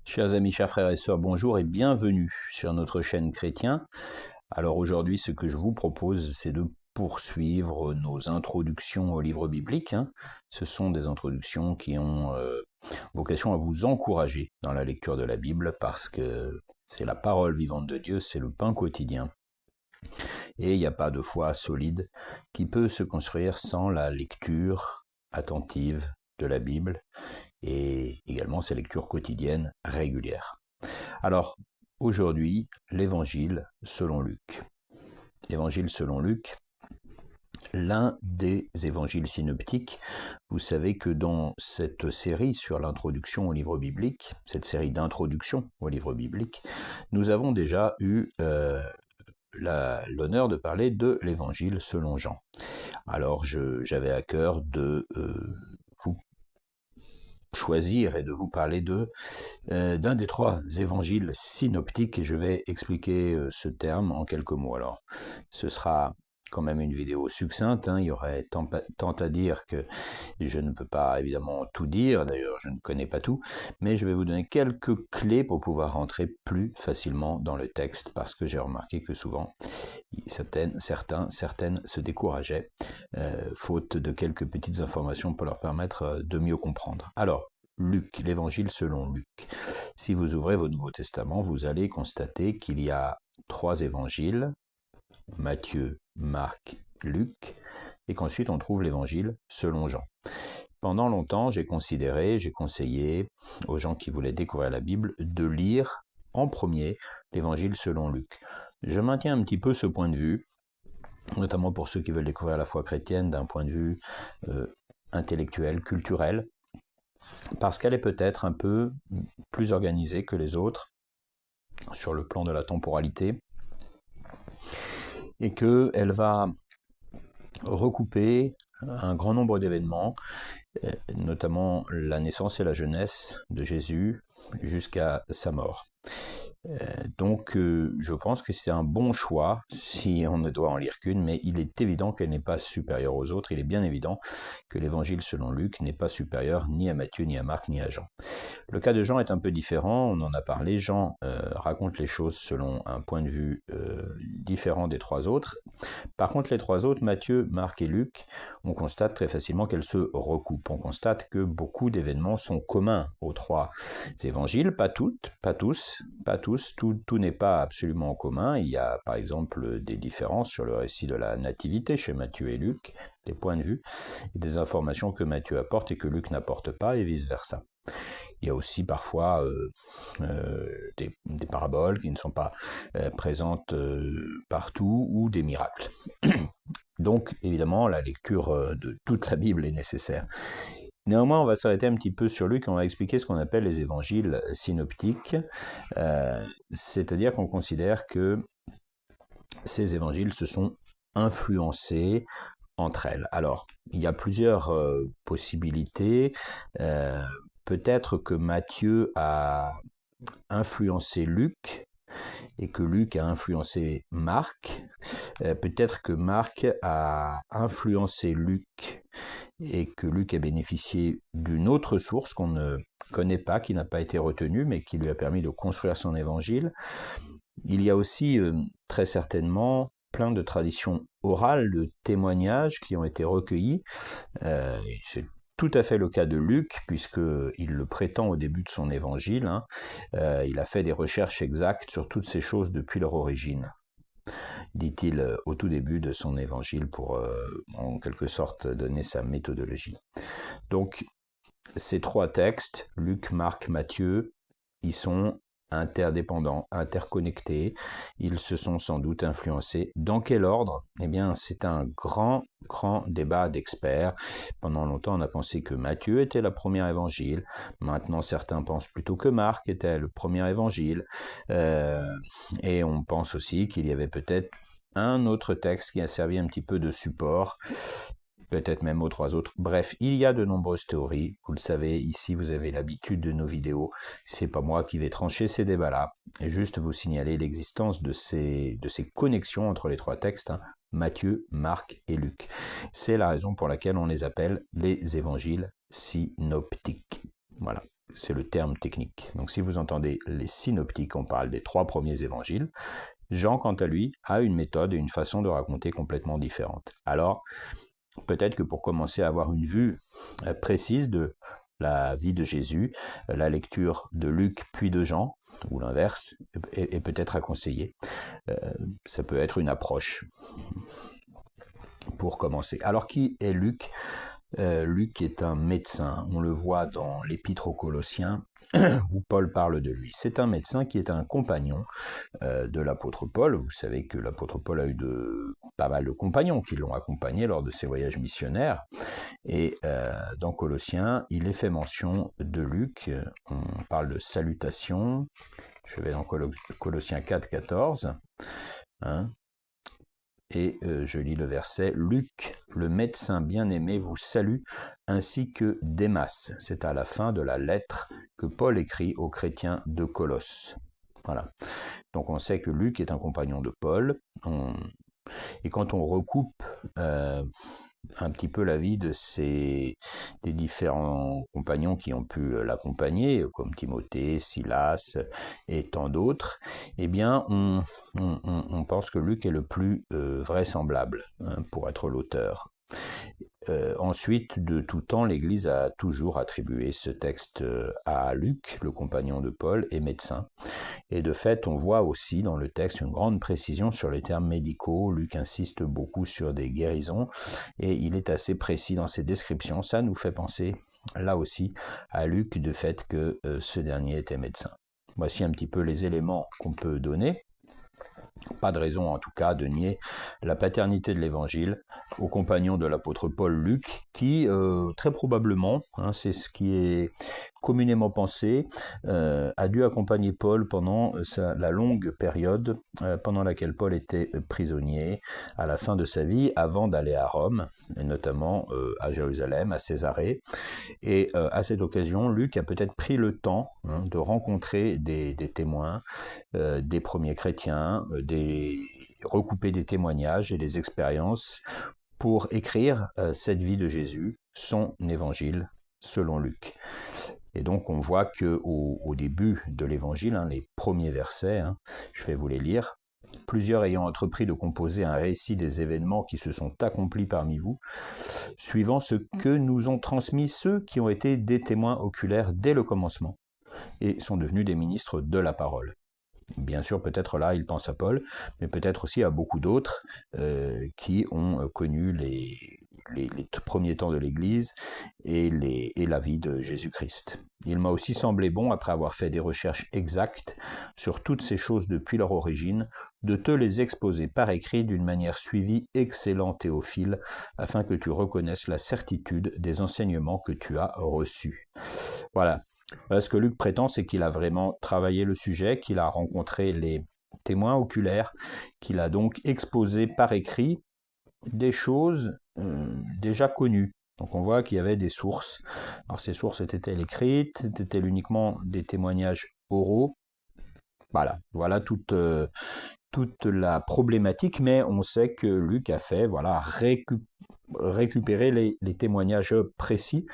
Chers amis, chers frères et sœurs, bonjour et bienvenue sur notre chaîne Chrétien. Alors aujourd'hui, ce que je vous propose, c'est de poursuivre nos introductions au livre biblique. Ce sont des introductions qui ont vocation à vous encourager dans la lecture de la Bible parce que c'est la parole vivante de Dieu, c'est le pain quotidien. Et il n'y a pas de foi solide qui peut se construire sans la lecture attentive de la Bible et également ses lectures quotidiennes régulières. Alors, aujourd'hui, l'évangile selon Luc. L'évangile selon Luc, l'un des évangiles synoptiques. Vous savez que dans cette série sur l'introduction au livre biblique, cette série d'introduction au livre biblique, nous avons déjà eu l'honneur de parler de l'évangile selon Jean. Alors, j'avais à cœur de vous choisir et de vous parler d'un des trois évangiles synoptiques, et je vais expliquer ce terme en quelques mots. Alors, ce sera quand même une vidéo succincte, il y aurait tant à dire que je ne peux pas évidemment tout dire, d'ailleurs je ne connais pas tout, mais je vais vous donner quelques clés pour pouvoir rentrer plus facilement dans le texte, parce que j'ai remarqué que souvent certaines se décourageaient, faute de quelques petites informations pour leur permettre de mieux comprendre. Alors, Luc, l'évangile selon Luc. Si vous ouvrez votre Nouveau Testament, vous allez constater qu'il y a trois évangiles, Matthieu, Marc, Luc, et qu'ensuite on trouve l'évangile selon Jean. Pendant longtemps, j'ai conseillé aux gens qui voulaient découvrir la Bible de lire en premier l'évangile selon Luc. Je maintiens un petit peu ce point de vue, notamment pour ceux qui veulent découvrir la foi chrétienne d'un point de vue intellectuel, culturel, parce qu'elle est peut-être un peu plus organisée que les autres sur le plan de la temporalité, et qu'elle va recouper un grand nombre d'événements, notamment la naissance et la jeunesse de Jésus jusqu'à sa mort. Donc je pense que c'est un bon choix si on ne doit en lire qu'une, mais il est évident qu'elle n'est pas supérieure aux autres. Il est bien évident que l'évangile selon Luc n'est pas supérieur ni à Matthieu, ni à Marc, ni à Jean. Le cas de Jean est un peu différent, on en a parlé. Jean raconte les choses selon un point de vue différent des trois autres. Par contre, les trois autres, Matthieu, Marc et Luc, on constate très facilement qu'elles se recoupent. On constate que beaucoup d'événements sont communs aux trois évangiles, pas toutes, pas tous, tout n'est pas absolument en commun. Il y a par exemple des différences sur le récit de la nativité chez Matthieu et Luc, des points de vue, et des informations que Matthieu apporte et que Luc n'apporte pas, et vice-versa. Il y a aussi parfois des paraboles qui ne sont pas présentes partout, ou des miracles. Donc, évidemment, la lecture de toute la Bible est nécessaire. Néanmoins, on va s'arrêter un petit peu sur Luc, on va expliquer ce qu'on appelle les évangiles synoptiques, c'est-à-dire qu'on considère que ces évangiles se sont influencés entre elles. Alors, il y a plusieurs possibilités. Peut-être que Matthieu a influencé Luc et que Luc a influencé Marc. Peut-être que Marc a influencé Luc et que Luc a bénéficié d'une autre source qu'on ne connaît pas, qui n'a pas été retenue, mais qui lui a permis de construire son évangile. Il y a aussi très certainement plein de traditions orales, de témoignages qui ont été recueillis. C'est tout à fait le cas de Luc, puisqu'il le prétend au début de son évangile. Il a fait des recherches exactes sur toutes ces choses depuis leur origine, dit-il au tout début de son évangile, pour en quelque sorte donner sa méthodologie. Donc, ces trois textes, Luc, Marc, Matthieu, ils sont interdépendants, interconnectés, ils se sont sans doute influencés. Dans quel ordre ? Eh bien, c'est un grand débat d'experts. Pendant longtemps, on a pensé que Matthieu était le premier évangile. Maintenant, certains pensent plutôt que Marc était le premier évangile. Et on pense aussi qu'il y avait peut-être un autre texte qui a servi un petit peu de support, peut-être même aux trois autres. Bref, il y a de nombreuses théories. Vous le savez, ici, vous avez l'habitude de nos vidéos. C'est pas moi qui vais trancher ces débats-là. Et juste vous signaler l'existence de ces connexions entre les trois textes, Matthieu, Marc et Luc. C'est la raison pour laquelle on les appelle les évangiles synoptiques. Voilà. c'est le terme technique. Donc si vous entendez les synoptiques, on parle des 3 premiers évangiles. Jean, quant à lui, a une méthode et une façon de raconter complètement différente. Alors, peut-être que pour commencer à avoir une vue précise de la vie de Jésus, la lecture de Luc puis de Jean, ou l'inverse, est peut-être à conseiller. Ça peut être une approche pour commencer. Alors, qui est Luc ? Luc est un médecin, on le voit dans l'Épître aux Colossiens, où Paul parle de lui. C'est un médecin qui est un compagnon de l'apôtre Paul. Vous savez que l'apôtre Paul a eu pas mal de compagnons qui l'ont accompagné lors de ses voyages missionnaires. Et dans Colossiens, il est fait mention de Luc. On parle de salutation. Je vais dans Colossiens 4, 14. Et je lis le verset. Luc, le médecin bien-aimé, vous salue, ainsi que Démas. C'est à la fin de la lettre que Paul écrit aux chrétiens de Colosse. Voilà. Donc on sait que Luc est un compagnon de Paul. Et quand on recoupe un petit peu la vie des différents compagnons qui ont pu l'accompagner, comme Timothée, Silas et tant d'autres, eh bien, on pense que Luc est le plus vraisemblable pour être l'auteur. Ensuite, de tout temps, l'Église a toujours attribué ce texte à Luc, le compagnon de Paul et médecin. Et de fait, on voit aussi dans le texte une grande précision sur les termes médicaux. Luc insiste beaucoup sur des guérisons et il est assez précis dans ses descriptions. Ça nous fait penser, là aussi, à Luc du fait que ce dernier était médecin. Voici un petit peu les éléments qu'on peut donner. Pas de raison en tout cas de nier la paternité de l'évangile au compagnon de l'apôtre Paul, Luc, qui très probablement, c'est ce qui est communément pensé, a dû accompagner Paul pendant la longue période pendant laquelle Paul était prisonnier à la fin de sa vie, avant d'aller à Rome, et notamment à Jérusalem, à Césarée. Et à cette occasion, Luc a peut-être pris le temps de rencontrer des témoins, des premiers chrétiens, recouper des témoignages et des expériences pour écrire cette vie de Jésus, son évangile selon Luc. Et donc on voit qu'au début de l'évangile, les premiers versets, je vais vous les lire. Plusieurs ayant entrepris de composer un récit des événements qui se sont accomplis parmi vous, suivant ce que nous ont transmis ceux qui ont été des témoins oculaires dès le commencement et sont devenus des ministres de la parole. Bien sûr, peut-être là, il pense à Paul, mais peut-être aussi à beaucoup d'autres qui ont connu les premiers temps de l'Église et la vie de Jésus-Christ. Il m'a aussi semblé bon, après avoir fait des recherches exactes sur toutes ces choses depuis leur origine, de te les exposer par écrit d'une manière suivie, excellent Théophile, afin que tu reconnaisses la certitude des enseignements que tu as reçus. Voilà. Ce que Luc prétend, c'est qu'il a vraiment travaillé le sujet, qu'il a rencontré les témoins oculaires, qu'il a donc exposé par écrit des choses déjà connues. Donc on voit qu'il y avait des sources. Alors ces sources étaient-elles écrites, étaient-elles uniquement des témoignages oraux? Voilà toute la problématique, mais on sait que Luc a fait récupérer les témoignages précis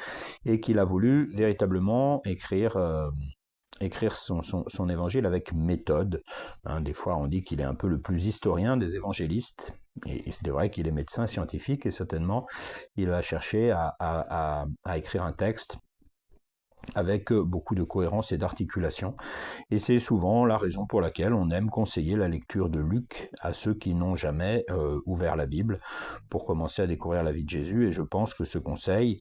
et qu'il a voulu véritablement écrire son évangile avec méthode. Des fois, on dit qu'il est un peu le plus historien des évangélistes, et c'est vrai qu'il est médecin scientifique, et certainement, il va chercher à écrire un texte avec beaucoup de cohérence et d'articulation. Et c'est souvent la raison pour laquelle on aime conseiller la lecture de Luc à ceux qui n'ont jamais ouvert la Bible pour commencer à découvrir la vie de Jésus. Et je pense que ce conseil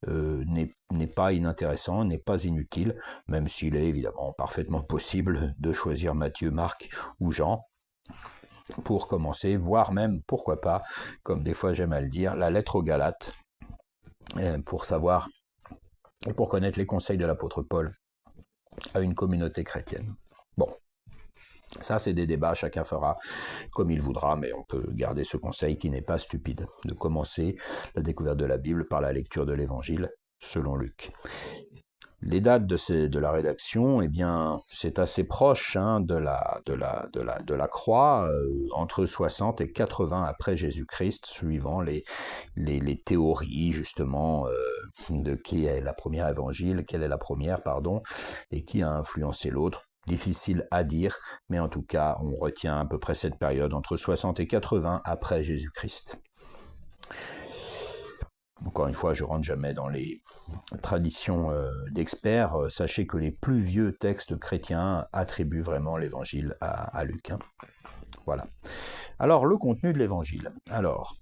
n'est pas inintéressant, n'est pas inutile, même s'il est évidemment parfaitement possible de choisir Matthieu, Marc ou Jean pour commencer, voire même, pourquoi pas, comme des fois j'aime à le dire, la lettre aux Galates, pour savoir et pour connaître les conseils de l'apôtre Paul à une communauté chrétienne. Bon, ça c'est des débats, chacun fera comme il voudra, mais on peut garder ce conseil qui n'est pas stupide, de commencer la découverte de la Bible par la lecture de l'Évangile selon Luc. Les dates de la rédaction, eh bien, c'est assez proche de la croix, entre 60 et 80 après Jésus-Christ, suivant les théories justement de qui est la première évangile, quelle est la première, pardon, et qui a influencé l'autre. Difficile à dire, mais en tout cas, on retient à peu près cette période entre 60 et 80 après Jésus-Christ. Encore une fois, je ne rentre jamais dans les traditions d'experts. Sachez que les plus vieux textes chrétiens attribuent vraiment l'évangile à Luc. Voilà. Alors, le contenu de l'évangile. Alors,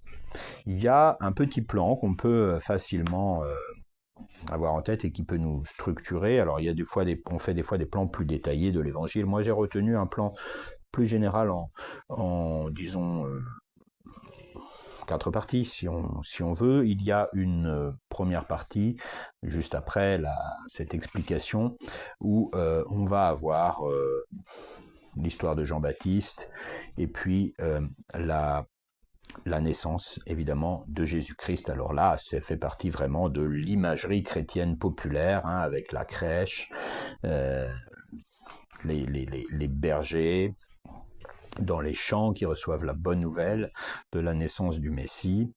il y a un petit plan qu'on peut facilement avoir en tête et qui peut nous structurer. Alors, il y a on fait des fois des plans plus détaillés de l'évangile. Moi, j'ai retenu un plan plus général en disons, 4 parties, si on veut. Il y a une première partie, juste après cette explication, où on va avoir l'histoire de Jean-Baptiste, et puis la naissance, évidemment, de Jésus-Christ. Alors là, ça fait partie vraiment de l'imagerie chrétienne populaire, avec la crèche, les bergers, dans les champs qui reçoivent la bonne nouvelle de la naissance du Messie.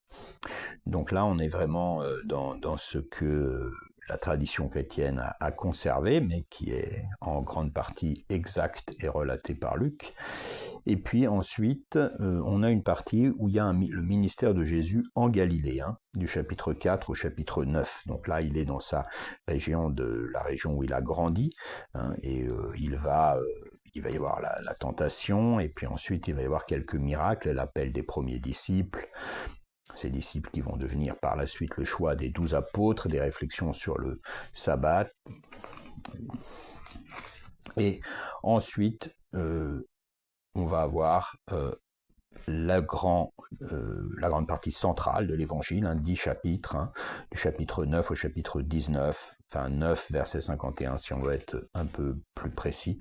Donc là, on est vraiment dans ce que la tradition chrétienne a conservé, mais qui est en grande partie exact et relaté par Luc. Et puis ensuite, on a une partie où il y a le ministère de Jésus en Galilée, du chapitre 4 au chapitre 9. Donc là, il est dans sa région, la région où il a grandi, et il va y avoir la tentation, et puis ensuite il va y avoir quelques miracles, l'appel des premiers disciples, ces disciples qui vont devenir par la suite le choix des 12 apôtres, des réflexions sur le sabbat. Et ensuite, on va avoir la grande partie centrale de l'évangile, 10 chapitres, du chapitre 9 au chapitre 19, enfin 9 verset 51 si on veut être un peu plus précis,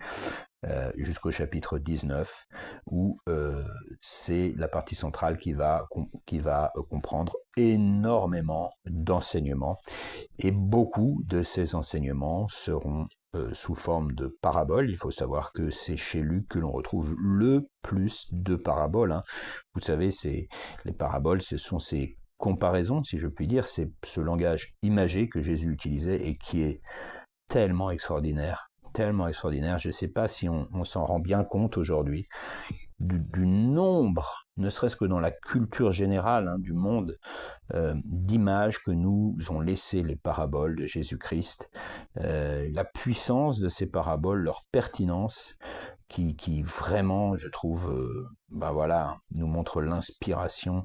jusqu'au chapitre 19, où c'est la partie centrale qui va comprendre énormément d'enseignements, et beaucoup de ces enseignements seront sous forme de paraboles. Il faut savoir que c'est chez Luc que l'on retrouve le plus de paraboles. Vous savez, les paraboles, ce sont ces comparaisons, si je puis dire, c'est ce langage imagé que Jésus utilisait et qui est tellement extraordinaire. Je ne sais pas si on s'en rend bien compte aujourd'hui du nombre, ne serait-ce que dans la culture générale du monde, d'images que nous ont laissées les paraboles de Jésus-Christ, la puissance de ces paraboles, leur pertinence, qui vraiment, je trouve, nous montre l'inspiration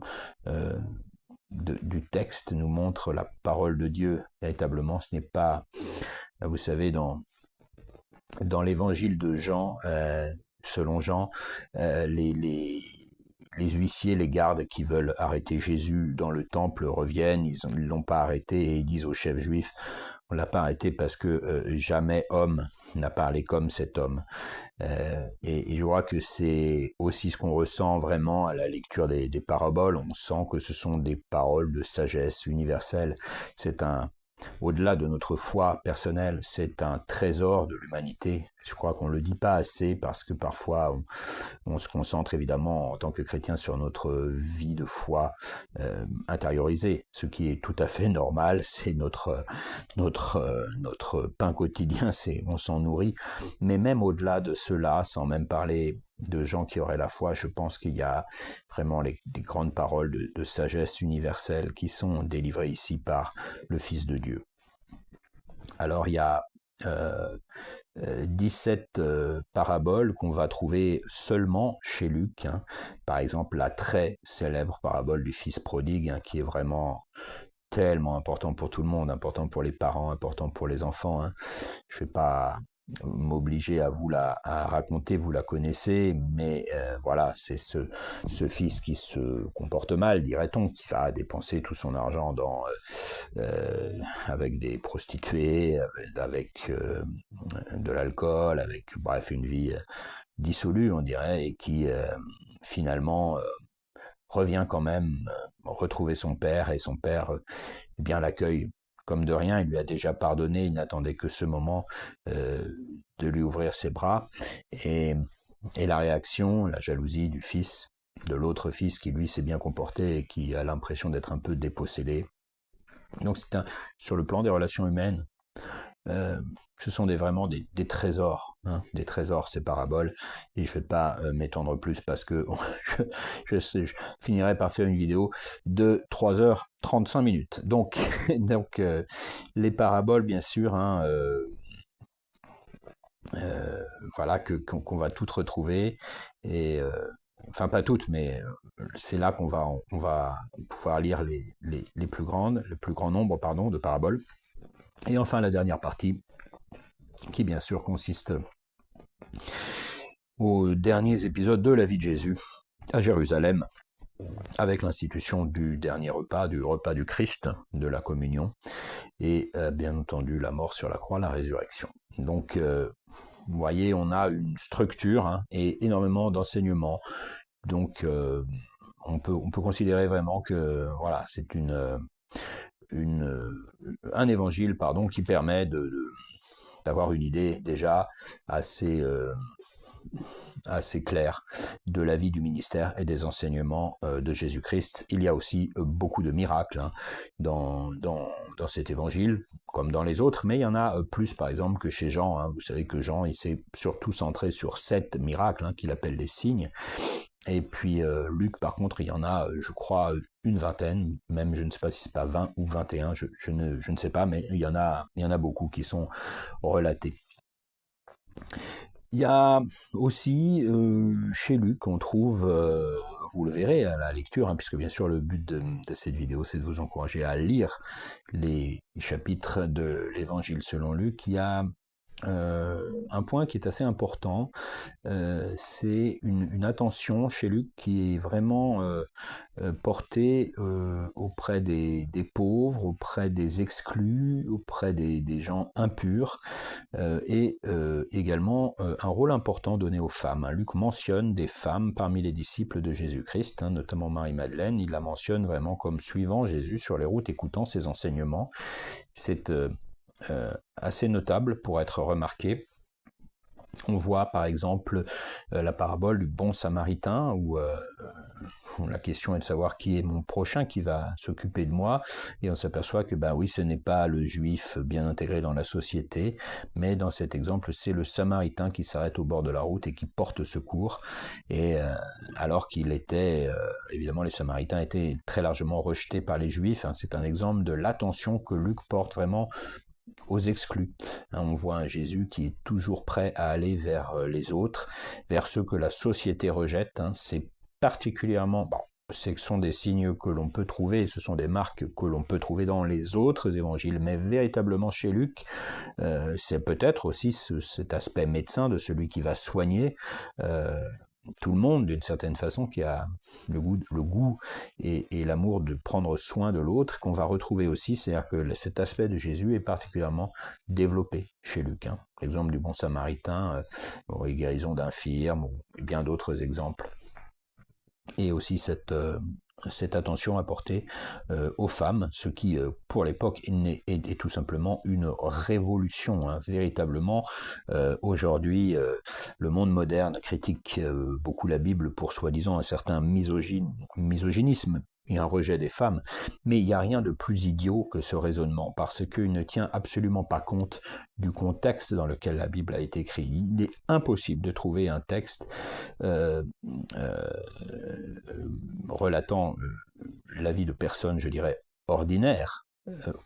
du texte, nous montre la parole de Dieu. Véritablement, ce n'est pas, vous savez, dans l'évangile de Jean, selon Jean, les huissiers, les gardes qui veulent arrêter Jésus dans le temple reviennent, ils ne l'ont pas arrêté, et ils disent aux chefs juifs, on ne l'a pas arrêté parce que jamais homme n'a parlé comme cet homme. Et je crois que c'est aussi ce qu'on ressent vraiment à la lecture des paraboles. On sent que ce sont des paroles de sagesse universelle. Au-delà de notre foi personnelle, c'est un trésor de l'humanité. Je crois qu'on ne le dit pas assez parce que parfois on se concentre évidemment en tant que chrétien sur notre vie de foi intériorisée, ce qui est tout à fait normal. C'est notre pain quotidien, on s'en nourrit. Mais même au-delà de cela, sans même parler de gens qui auraient la foi, je pense qu'il y a vraiment des grandes paroles de sagesse universelle qui sont délivrées ici par le Fils de Dieu. Alors il y a 17 paraboles qu'on va trouver seulement chez Luc. Par exemple, la très célèbre parabole du fils prodigue, qui est vraiment tellement important pour tout le monde, important pour les parents, important pour les enfants. Je ne vais pas m'obliger à vous la raconter, vous la connaissez, mais voilà, c'est ce fils qui se comporte mal, dirait-on, qui va dépenser tout son argent avec des prostituées, avec de l'alcool, avec bref une vie dissolue, on dirait, et qui finalement revient quand même retrouver son père, et son père l'accueille comme de rien, il lui a déjà pardonné, il n'attendait que ce moment de lui ouvrir ses bras. Et la réaction, la jalousie du fils, de l'autre fils qui lui s'est bien comporté et qui a l'impression d'être un peu dépossédé. Donc sur le plan des relations humaines, ce sont vraiment des trésors, hein, des trésors ces paraboles, et je ne vais pas m'étendre plus parce que je finirai par faire une vidéo de 3h35. Donc, les paraboles, bien sûr, hein, voilà, qu'on va toutes retrouver, et enfin pas toutes, mais c'est là qu'on va pouvoir lire les plus grandes, le plus grand nombre, pardon, de paraboles. Et enfin la dernière partie, qui bien sûr consiste aux derniers épisodes de la vie de Jésus à Jérusalem, avec l'institution du dernier repas, du repas du Christ, de la communion, et bien entendu la mort sur la croix, la résurrection. Donc, vous voyez, on a une structure, hein, et énormément d'enseignements. Donc, on peut considérer vraiment que voilà, c'est un évangile, pardon, qui permet d'avoir une idée déjà assez claire de la vie du ministère et des enseignements de Jésus-Christ. Il y a aussi beaucoup de miracles, hein, dans cet évangile, comme dans les autres, mais il y en a plus, par exemple, que chez Jean, hein. Vous savez que Jean, il s'est surtout centré sur 7 miracles, hein, qu'il appelle des signes. Et puis Luc, par contre, il y en a, je crois, une vingtaine, même je ne sais pas si c'est pas 20 ou 21, je ne sais pas, mais il y en a beaucoup qui sont relatés. Il y a aussi chez Luc, on trouve, vous le verrez à la lecture, hein, puisque bien sûr le but de cette vidéo, c'est de vous encourager à lire les chapitres de l'Évangile selon Luc. Il y a un point qui est assez important, c'est une attention chez Luc qui est vraiment portée auprès des pauvres, auprès des exclus, auprès des gens impurs, et également un rôle important donné aux femmes. Luc mentionne des femmes parmi les disciples de Jésus-Christ, hein, notamment Marie-Madeleine. Il la mentionne vraiment comme suivant Jésus sur les routes, écoutant ses enseignements. C'est assez notable pour être remarqué. On voit par exemple la parabole du bon samaritain, où la question est de savoir qui est mon prochain, qui va s'occuper de moi, et on s'aperçoit que oui, ce n'est pas le juif bien intégré dans la société, mais dans cet exemple, c'est le samaritain qui s'arrête au bord de la route et qui porte secours, et alors qu'il était, évidemment les samaritains étaient très largement rejetés par les juifs, hein. C'est un exemple de l'attention que Luc porte vraiment aux exclus. On voit un Jésus qui est toujours prêt à aller vers les autres, vers ceux que la société rejette. C'est particulièrement... ce sont des signes que l'on peut trouver, ce sont des marques que l'on peut trouver dans les autres évangiles, mais véritablement chez Luc, c'est peut-être aussi cet aspect médecin de celui qui va soigner tout le monde d'une certaine façon, qui a le goût et l'amour de prendre soin de l'autre, qu'on va retrouver aussi. C'est-à-dire que cet aspect de Jésus est particulièrement développé chez Luc, hein. L'exemple du bon samaritain, les guérisons d'infirmes, ou bien d'autres exemples. Et aussi cette attention apportée aux femmes, ce qui, pour l'époque, est tout simplement une révolution, hein. Véritablement, aujourd'hui, le monde moderne critique beaucoup la Bible pour soi-disant un certain misogynisme et un rejet des femmes, mais il n'y a rien de plus idiot que ce raisonnement, parce qu'il ne tient absolument pas compte du contexte dans lequel la Bible a été écrite. Il est impossible de trouver un texte relatant la vie de personnes, je dirais, ordinaires,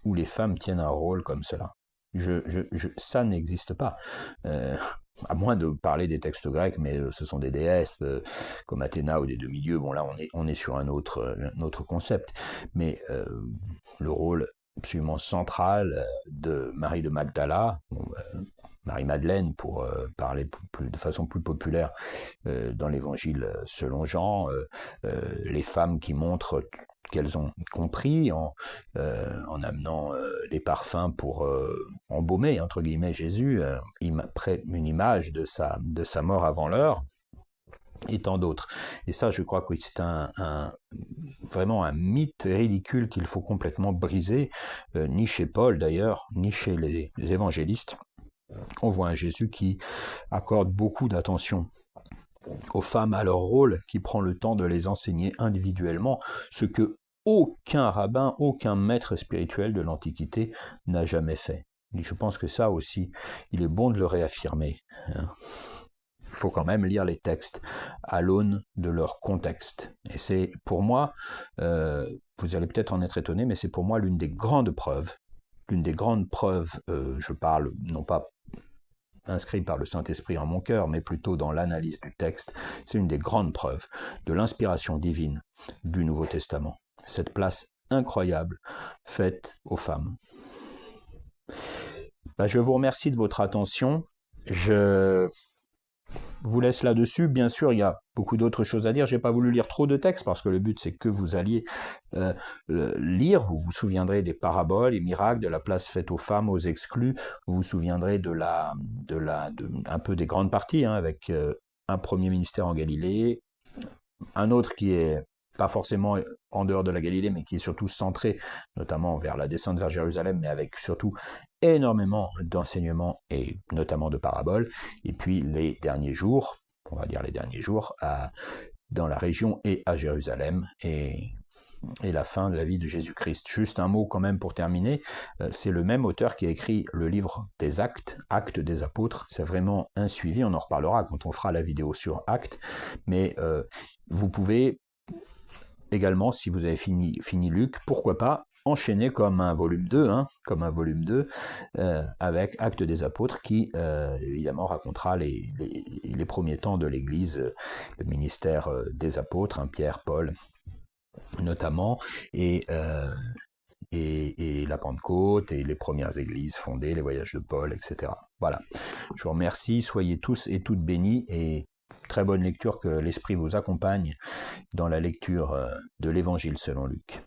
où les femmes tiennent un rôle comme cela. Ça n'existe pas. À moins de parler des textes grecs, mais ce sont des déesses comme Athéna ou des demi-dieux. Bon, là, on est sur un autre concept. Mais le rôle absolument central de Marie de Magdala, Marie-Madeleine pour parler de façon plus populaire dans l'évangile selon Jean, les femmes qui montrent qu'elles ont compris en amenant les parfums pour embaumer, entre guillemets, Jésus, une image de sa mort avant l'heure. et tant d'autres. Et ça, je crois que c'est vraiment un mythe ridicule qu'il faut complètement briser, ni chez Paul d'ailleurs, ni chez les évangélistes. On voit un Jésus qui accorde beaucoup d'attention aux femmes, à leur rôle, qui prend le temps de les enseigner individuellement, ce que aucun rabbin, aucun maître spirituel de l'Antiquité n'a jamais fait. Et je pense que ça aussi, il est bon de le réaffirmer. Il faut quand même lire les textes à l'aune de leur contexte. Et c'est pour moi, vous allez peut-être en être étonné, mais c'est pour moi l'une des grandes preuves, je parle non pas inscrit par le Saint-Esprit en mon cœur, mais plutôt dans l'analyse du texte, c'est une des grandes preuves de l'inspiration divine du Nouveau Testament. Cette place incroyable faite aux femmes. Je vous remercie de votre attention. Je vous laisse là-dessus. Bien sûr, il y a beaucoup d'autres choses à dire. Je n'ai pas voulu lire trop de textes parce que le but, c'est que vous alliez lire. Vous vous souviendrez des paraboles, les miracles, de la place faite aux femmes, aux exclus. Vous vous souviendrez un peu des grandes parties, avec un premier ministère en Galilée, un autre qui est pas forcément en dehors de la Galilée, mais qui est surtout centré notamment vers la descente vers Jérusalem, mais avec surtout énormément d'enseignements et notamment de paraboles. Et puis les derniers jours, on va dire les derniers jours, dans la région et à Jérusalem, et la fin de la vie de Jésus-Christ. Juste un mot quand même pour terminer, c'est le même auteur qui a écrit le livre des Actes, Actes des Apôtres. C'est vraiment un suivi, on en reparlera quand on fera la vidéo sur Actes, mais vous pouvez également, si vous avez fini Luc, pourquoi pas enchaîner comme un volume 2, avec Actes des Apôtres, qui évidemment racontera les premiers temps de l'Église, le ministère des apôtres, Pierre, Paul notamment, et la Pentecôte, et les premières églises fondées, les voyages de Paul, etc. Voilà, je vous remercie, soyez tous et toutes bénis, et très bonne lecture, que l'Esprit vous accompagne dans la lecture de l'Évangile selon Luc.